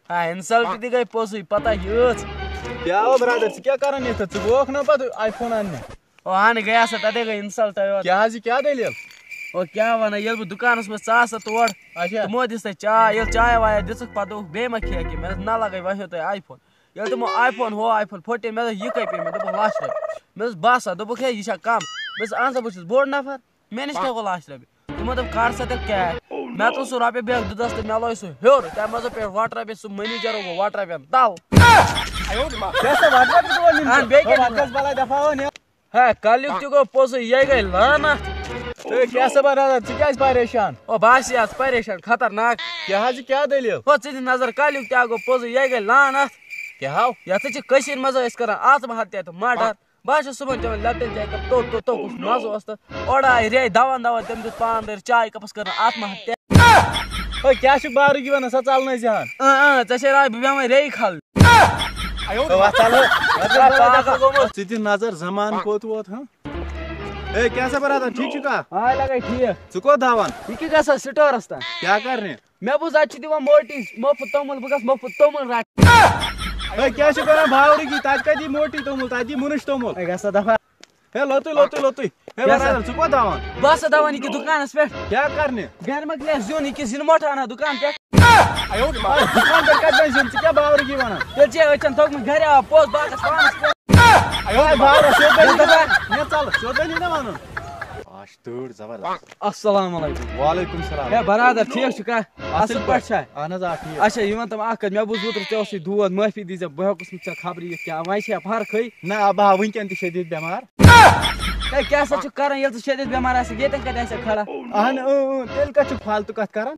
insult تہ گئی پوزٕے پتہ یٲژ کیا ہو برادر ژٕ کیٛاہ کران ییٚتہِ ژٕ گوکھ نا پتہٕ آی فون اننہِ اہن گٔیا سا تتے گٔے انسلٹ یوت کیٛاہ حظ یہِ کیٛاہ دٔلیٖل او کیٛاہ ونان ییٚلہِ بہٕ دُکانس منٛز ژاس تور اچھا تِمو دِژ تتہِ چاے ییٚلہِ چاے وایا دِژٕکھ پتہٕ دوٚپُکھ بیٚیہِ ما کھیٚیہِ کینٛہہ مےٚ دوٚپ نہ لگے وۄنۍ تۄہہِ آی فون ییٚلہِ تِمو آی فون ہُہ آی فون 14 مےٚ دوٚپ یہِ کٔہۍ پیٚیہِ مےٚ دوٚپُکھ لچھ رۄپیہِ مےٚ دوٚپُس بہٕ ہسا دوٚپُکھ ہے یہِ چھا کم مےٚ دوٚپُس اہن سا بہٕ چھُس بوٚڑ نفر مےٚ نِش کیٛاہ گوٚو لچھ رۄپیہِ تِمو دوٚپ کڑ سا تیٚلہِ کیش مےٚ تُل سُہ رۄپیہِ بیگ دِژس تہٕ مےٚ لوے سُہ ہیوٚر تمہِ منٛزٕ پیٚٹھ وٹ رۄپیہِ سُہ منیجرو گوٚو وٹ رۄپین تل ہے کلیُک تہِ گوٚو پوٚزُے یہِ گٔے لعنت کیٛاہ سا برادر ژٕ کیٛازِ پریشان او باسے آز پریشان خطرناک کیٛاہ حظ یہِ کیٛاہ دٔلیٖل ہو ژٕ دِ نظر کلیُک تہِ گوٚو پوٚزُے یہِ گٔے لعنت کیٛاہ ہو یتھ چھِ کٔشیٖرِ منٛز ٲسۍ کران آتم ہتیا تہٕ مردر بہٕ چھُس صبحن چٮ۪وان لیپٹن چاے کپ توٚت کُس مزٕ اوس تتھ اورٕ آیہِ ریٚہہ دون تٔمۍ دیُت پان دٲرۍ چاے کپس کٔرٕن آتم ہتیا ہے کیٛاہ چھُکھ بارٕگی ونان سۄ ژلنٲیزِ ہن ژےٚ چھے راے بہٕ بیٚہمے ریٚہہِ کھل ژٕ دِ نظر زمانہٕ کوٚت ووت ہاں ہے کیٛاہ سا برادر ٹھیٖک چھُکھا آے لگے ٹھیٖک ژٕ کوٚت دون یہِ کیٛاہ گژھان سٹورس تام کیٛاہ کرنہِ مےٚ بوٗز اتہِ چھِ دِوان موٹی مفت توٚمُل بہٕ گژھٕ مفت توٚمُل رٹنہِ ہے کیٛاہ چھُکھ کران باورٕگی تتہِ کتہِ یی موٹی توٚمُل تتہِ یی مُنٕش توٚمُل ہے گژھا دفا ہے لوٚتُے ہے برادر ژٕ کوٚت دون بہٕ ہسا دون یہِ کہِ دُکانس پٮ۪ٹھ کیٛاہ کرنہِ گرِ مۄکلے زیُن یہِ کہِ زِنہٕ موٹہٕ انان دُکان پٮ۪ٹھ دُکان پٮ۪ٹھ کتہِ بنہِ زِنۍ ژٕ کیٛاہ باورٕگی ونان تیٚلہِ چھے أچھن تھوٚکمُت گرِ آ پوٚز باغس پانس پٮ۪ٹھ السلام علیکم وعلیکم السلام ہے برادر ٹھیٖک چھُکھا اصٕل پٲٹھۍ چھا اہن حظ آ ٹھیٖک اچھا یہِ ون تِم اکھ کتھ مےٚ بوٗز اوترٕ ژےٚ اوسُے دود معٲفی دیٖزِ بہٕ ہیوٚکُس نہٕ ژےٚ خبرِ یِتھ کیٚنٛہہ وۄنۍ چھےٚ فرقٕے نہ بہٕ ہا وٕنکٮ۪ن تہِ شدیٖد بٮ۪مار ہے کیٛاہ سا چھُکھ کران ییٚلہِ ژٕ شدیٖد بٮ۪مار آسکھ ییٚتٮ۪ن کتہِ آسہِ کھڑا اہن تیٚلہِ کتہِ چھُکھ فالتوٗ کتھ کران